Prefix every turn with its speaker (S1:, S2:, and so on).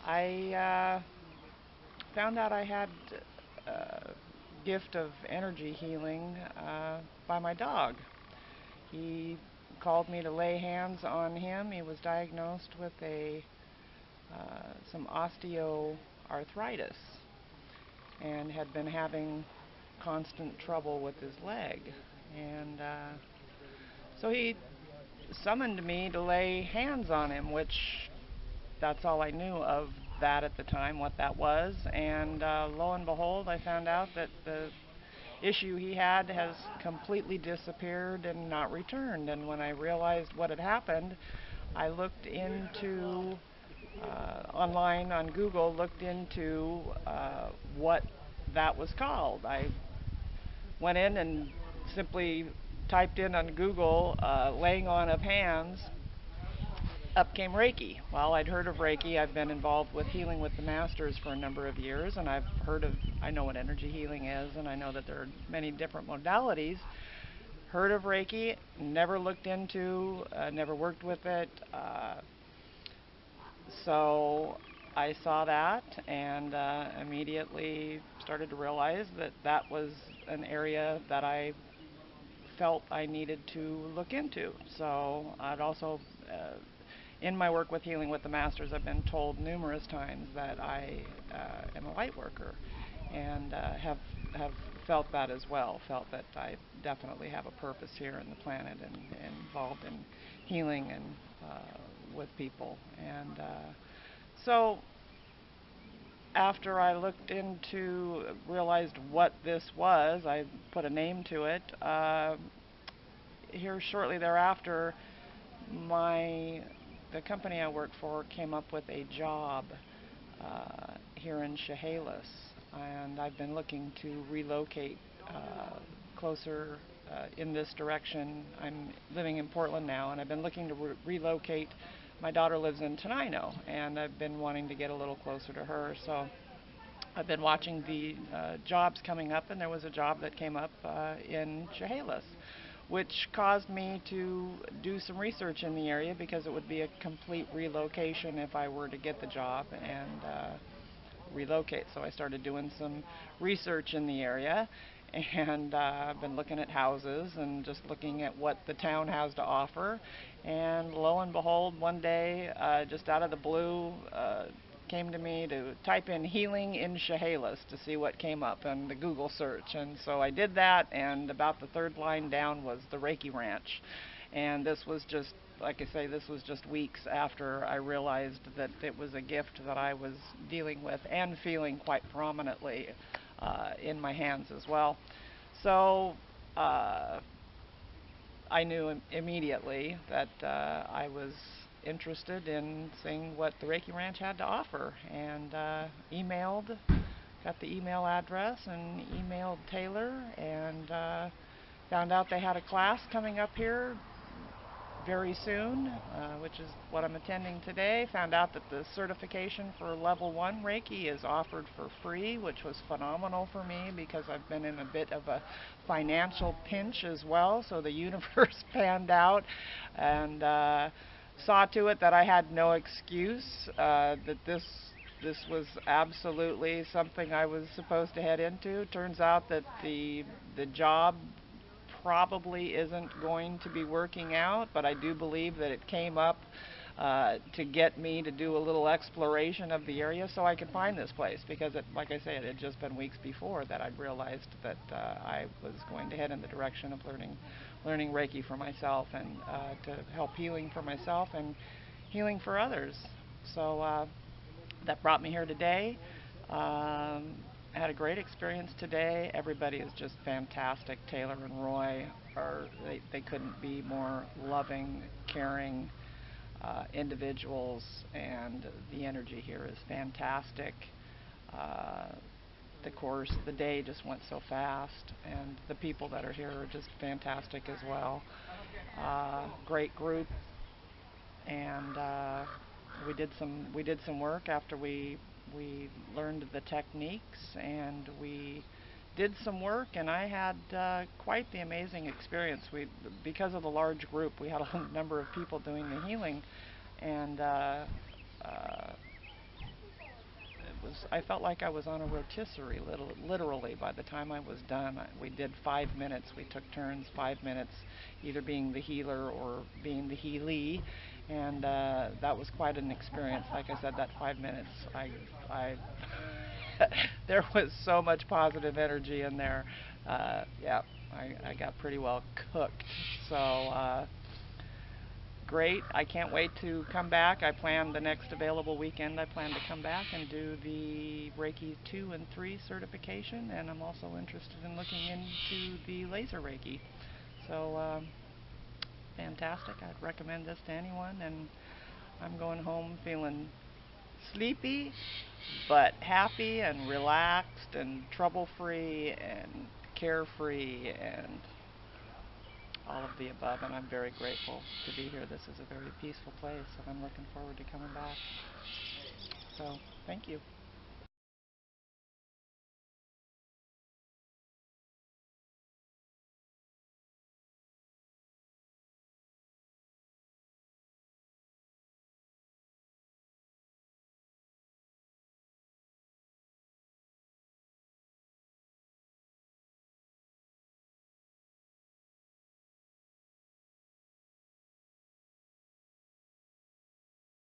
S1: I found out I had a gift of energy healing by my dog. He called me to lay hands on him. He was diagnosed with some osteoarthritis and had been having constant trouble with his leg. And so he summoned me to lay hands on him, which that's all I knew of that at the time, what that was. And lo and behold, I found out that the issue he had has completely disappeared and not returned. And when I realized what had happened, I looked into online on Google, looked into what that was called. I went in and simply typed in on Google laying on of hands. Up came Reiki. Well, I'd heard of Reiki. I've been involved with healing with the masters for a number of years, and I know what energy healing is, and I know that there are many different modalities. Heard of Reiki, never looked into, never worked with it. So I saw that and immediately started to realize that that was an area that I felt I needed to look into. So I'd also, in my work with healing with the masters, I've been told numerous times that I am a light worker, and have felt that as well. Felt that I definitely have a purpose here in the planet and involved in healing and with people. And so after I looked into, realized what this was, I put a name to it. Here shortly thereafter, the company I work for came up with a job here in Chehalis, and I've been looking to relocate closer in this direction. I'm living in Portland now, and I've been looking to relocate. My daughter lives in Tenino, and I've been wanting to get a little closer to her, so I've been watching the jobs coming up, and there was a job that came up in Chehalis, which caused me to do some research in the area because it would be a complete relocation if I were to get the job and relocate. So I started doing some research in the area, and I've been looking at houses and just looking at what the town has to offer. And lo and behold, one day, just out of the blue, came to me to type in healing in Chehalis to see what came up in the Google search. And so I did that, and about the third line down was the Reiki Ranch. And this was just, like I say, this was just weeks after I realized that it was a gift that I was dealing with and feeling quite prominently in my hands as well. So I knew immediately that I was interested in seeing what the Reiki Ranch had to offer, and got the email address and emailed Taylor, and found out they had a class coming up here very soon, which is what I'm attending today. Found out that the certification for level 1 Reiki is offered for free, which was phenomenal for me because I've been in a bit of a financial pinch as well. So the universe panned out and saw to it that I had no excuse, that this was absolutely something I was supposed to head into. Turns out that the job probably isn't going to be working out, but I do believe that it came up to get me to do a little exploration of the area so I could find this place, because like I said, it had just been weeks before that I'd realized that I was going to head in the direction of learning Reiki for myself, and to help healing for myself and healing for others. So that brought me here today. I had a great experience today. Everybody is just fantastic. Taylor and Roy they couldn't be more loving, caring individuals, and the energy here is fantastic. The day just went so fast, and the people that are here are just fantastic as well. Great group, and we did some work after we learned the techniques, and we did some work, and I had quite the amazing experience. Because of the large group, we had a number of people doing the healing, and I felt like I was on a rotisserie, literally. By the time I was done, we did 5 minutes. We took turns, 5 minutes, either being the healer or being the healee, and that was quite an experience. Like I said, that 5 minutes, I there was so much positive energy in there. Yeah, I got pretty well cooked. So. Great. I can't wait to come back. I plan the next available weekend. I plan to come back and do the Reiki 2 and 3 certification, and I'm also interested in looking into the laser Reiki. So, fantastic. I'd recommend this to anyone, and I'm going home feeling sleepy, but happy and relaxed and trouble-free and carefree and all of the above, and I'm very grateful to be here. This is a very peaceful place, and I'm looking forward to coming back. So, thank you.